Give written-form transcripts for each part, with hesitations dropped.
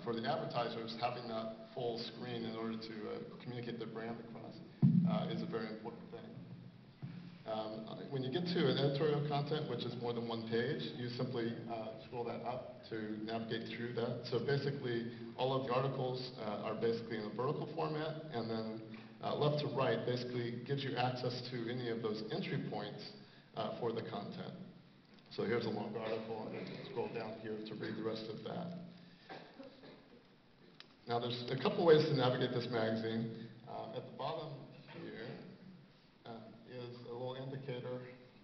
For the advertisers, having that full screen in order to communicate their brand across is a very important thing. When you get to an editorial content, which is more than one page, you simply scroll that up to navigate through that. So basically, all of the articles are basically in a vertical format, and then left to right basically gives you access to any of those entry points for the content. So here's a long article, and then scroll down here to read the rest of that. Now there's a couple ways to navigate this magazine. At the bottom here is a little indicator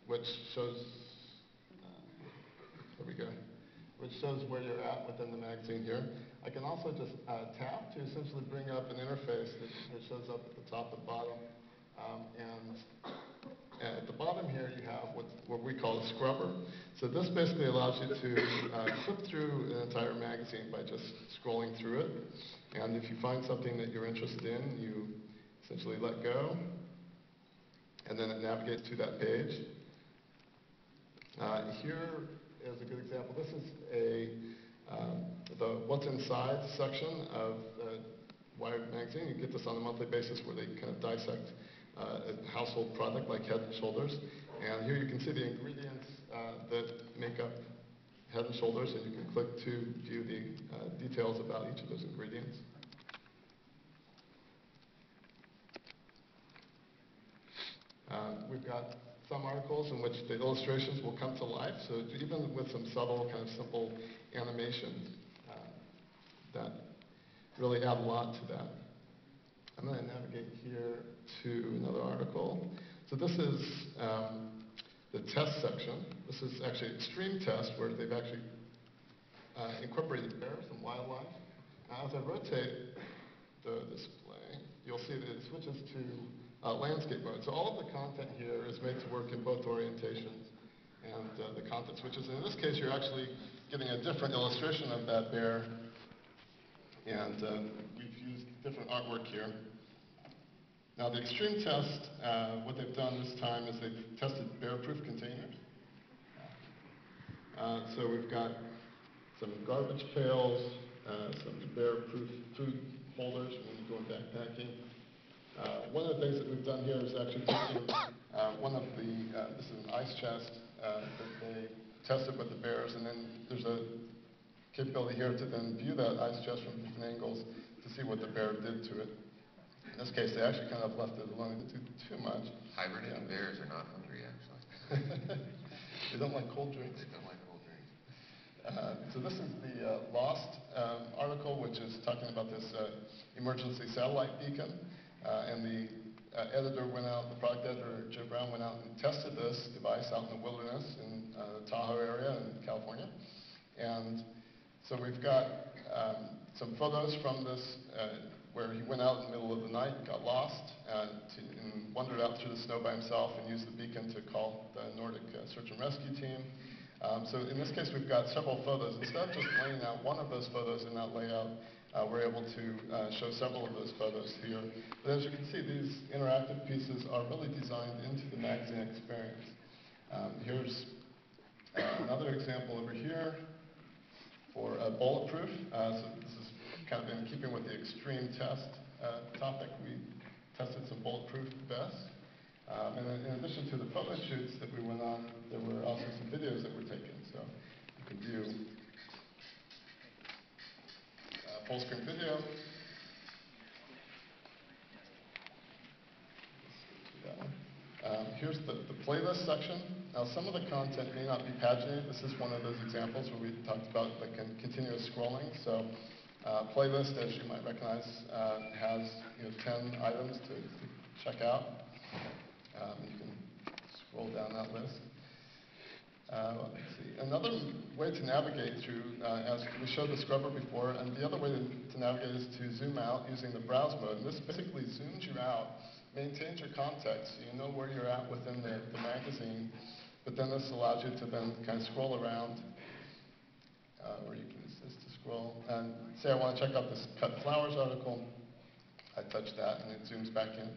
which shows, there we go, which shows where you're at within the magazine here. I can also just tap to essentially bring up an interface that shows up at the top and bottom. And at the bottom here you have what we call a scrubber. So this basically allows you to flip through an entire magazine by just scrolling through it. And if you find something that you're interested in, you essentially let go, and then it navigates to that page. Here is a good example. This is the What's Inside section of Wired magazine. You get this on a monthly basis where they kind of dissect a household product like Head & Shoulders. And here you can see the ingredients that make up Head & Shoulders, and you can click to view the details about each of those ingredients. We've got some articles in which the illustrations will come to life, so even with some subtle, kind of simple animations that really add a lot to that. I'm going to navigate here to another article. So this is the test section. This is actually Extreme Test, where they've actually incorporated bears and wildlife. Now, as I rotate the display, you'll see that it switches to landscape mode. So all of the content here is made to work in both orientations and the content switches. And in this case, you're actually getting a different illustration of that bear. And we've used different artwork here. Now the Extreme Test, what they've done this time is they've tested bear-proof containers. So we've got some garbage pails, some bear-proof food holders when you're going backpacking. One of the things that we've done here is actually taking one of the, this is an ice chest that they tested with the bears, and then there's a capability here to then view that ice chest from different angles to see what the bear did to it. In this case, they actually kind of left it alone. They didn't do too much. Hibernating bears are not hungry, actually. They don't like cold drinks. They don't like cold drinks. So this is the Lost article, which is talking about this emergency satellite beacon. And the editor went out, the product editor, Joe Brown, went out and tested this device out in the wilderness in the Tahoe area in California. And so we've got some photos from this where he went out in the middle of the night, got lost, and wandered out through the snow by himself and used the beacon to call the Nordic search and rescue team. So in this case, we've got several photos. Instead of just laying out one of those photos in that layout, we're able to show several of those photos here. But as you can see, these interactive pieces are really designed into the magazine experience. Here's another example over here for bulletproof. So this is kind of in keeping with the Extreme Test topic. We tested some bulletproof vests. And in addition to the photo shoots that we went on, there were also some videos that were taken. So you can view full screen video. Here's the playlist section. Now some of the content may not be paginated. This is one of those examples where we talked about the continuous scrolling. So playlist, as you might recognize, has 10 items to check out. You can scroll down that list. Let's see. Another way to navigate through, as we showed the scrubber before, and the other way to navigate is to zoom out using the browse mode. And this basically zooms you out, maintains your context, so you know where you're at within the magazine, but then this allows you to then kind of scroll around, or you can assist to scroll. And say I want to check out this cut flowers article, I touch that and it zooms back in.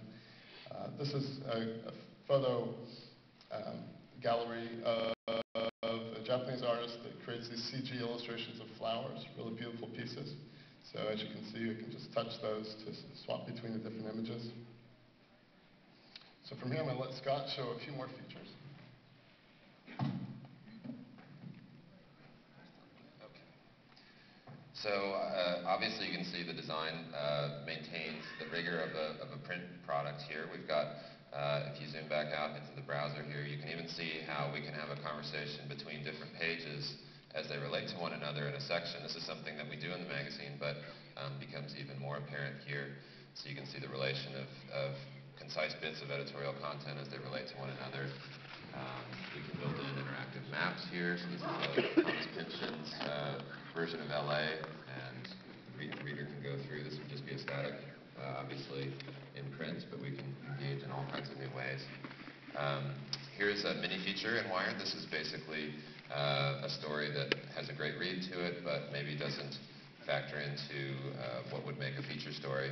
This is a photo gallery of a Japanese artist that creates these CG illustrations of flowers, really beautiful pieces. So as you can see, you can just touch those to swap between the different images. So from here, I'm going to let Scott show a few more features. So obviously you can see the design maintains the rigor of a print product here. We've got, if you zoom back out into the browser here, you can even see how we can have a conversation between different pages as they relate to one another in a section. This is something that we do in the magazine, but becomes even more apparent here. So you can see the relation of concise bits of editorial content as they relate to one another. We can build in interactive maps here. So this is Thomas Pynchon's version of LA, and the reader can go through. This would just be a static, obviously, in print, but we can engage in all kinds of new ways. Here's a mini feature in Wired. This is basically a story that has a great read to it, but maybe doesn't factor into what would make a feature story.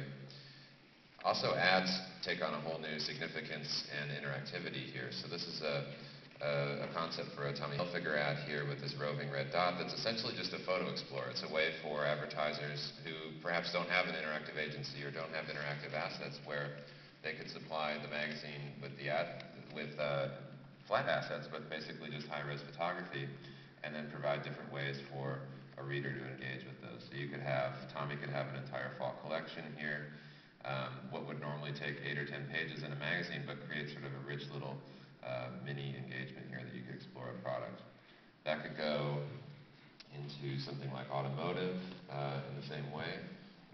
Also, ads take on a whole new significance and interactivity here. So this is a concept for a Tommy Hilfiger ad here with this roving red dot that's essentially just a photo explorer. It's a way for advertisers who perhaps don't have an interactive agency or don't have interactive assets where they could supply the magazine with flat assets, but basically just high-res photography, and then provide different ways for a reader to engage with those. So you could have, Tommy could have an entire fall collection here, what would normally take 8 or 10 pages in a magazine, but create sort of a rich little mini engagement here that you could explore a product. That could go into something like automotive in the same way,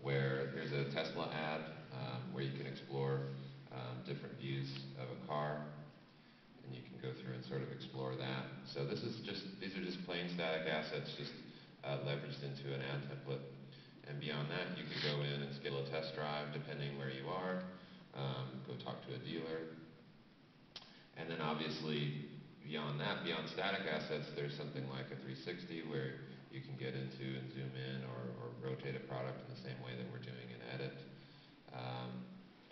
where there's a Tesla ad where you can explore different views of a car, and you can go through and sort of explore that. So these are just plain static assets, just leveraged into an ad template. And beyond that, you could go in and schedule a test drive depending where you are, go talk to a dealer. And then obviously, beyond that, beyond static assets, there's something like a 360 where you can get into and zoom in or rotate a product in the same way that we're doing in Edit.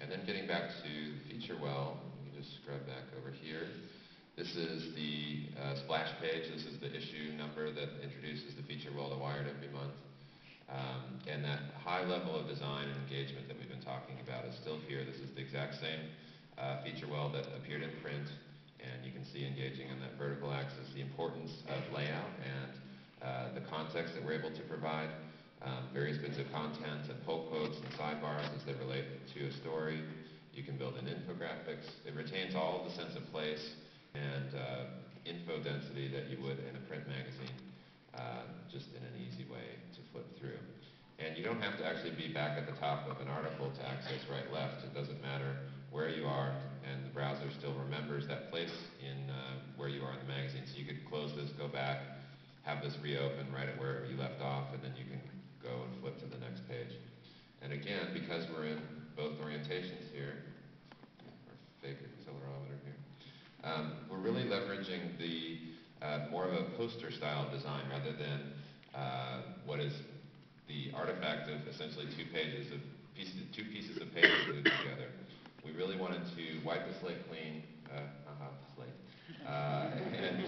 And then getting back to the feature well, we can just scrub back over here. This is the splash page. This is the issue number that introduces the feature well to Wired every month. And that high level of design and engagement that we've been talking about is still here. This is the exact same feature well that appeared in print, and you can see engaging on that vertical axis the importance of layout and the context that we're able to provide, various bits of content and pull quotes and sidebars as they relate to a story. You can build in infographics. It retains all of the sense of place and info density that you would in a print magazine, just in an easy way to flip through. And you don't have to actually be back at the top of an article to access right-left. It doesn't matter where you are, and the browser still remembers that place in where you are in the magazine. So you could close this, go back, have this reopen right at where you left off, and then you can go and flip to the next page. And again, because we're in both orientations here, or fake accelerometer here, we're really leveraging the more of a poster style design rather than what is the artifact of essentially two pieces of paper glued together. We really wanted to wipe the slate clean, and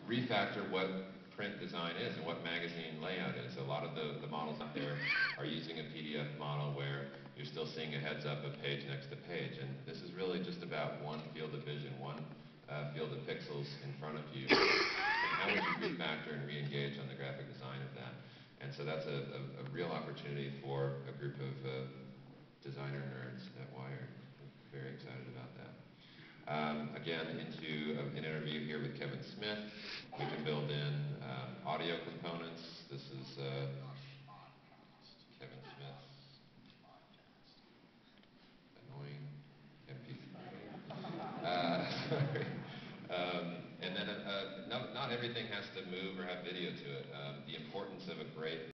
refactor what print design is and what magazine layout is. A lot of the models out there are using a PDF model where you're still seeing a heads up of page next to page, and this is really just about one field of vision, one field of pixels in front of you. And how would you refactor and re-engage on the graphic design of that? And so that's a real opportunity for a group of designer nerds at Wired. We're very excited about that. Again, into an interview here with Kevin Smith. We can build in audio components. This is Kevin Smith's annoying MP3. Sorry. And then not everything has to move or have video to it. The importance of a great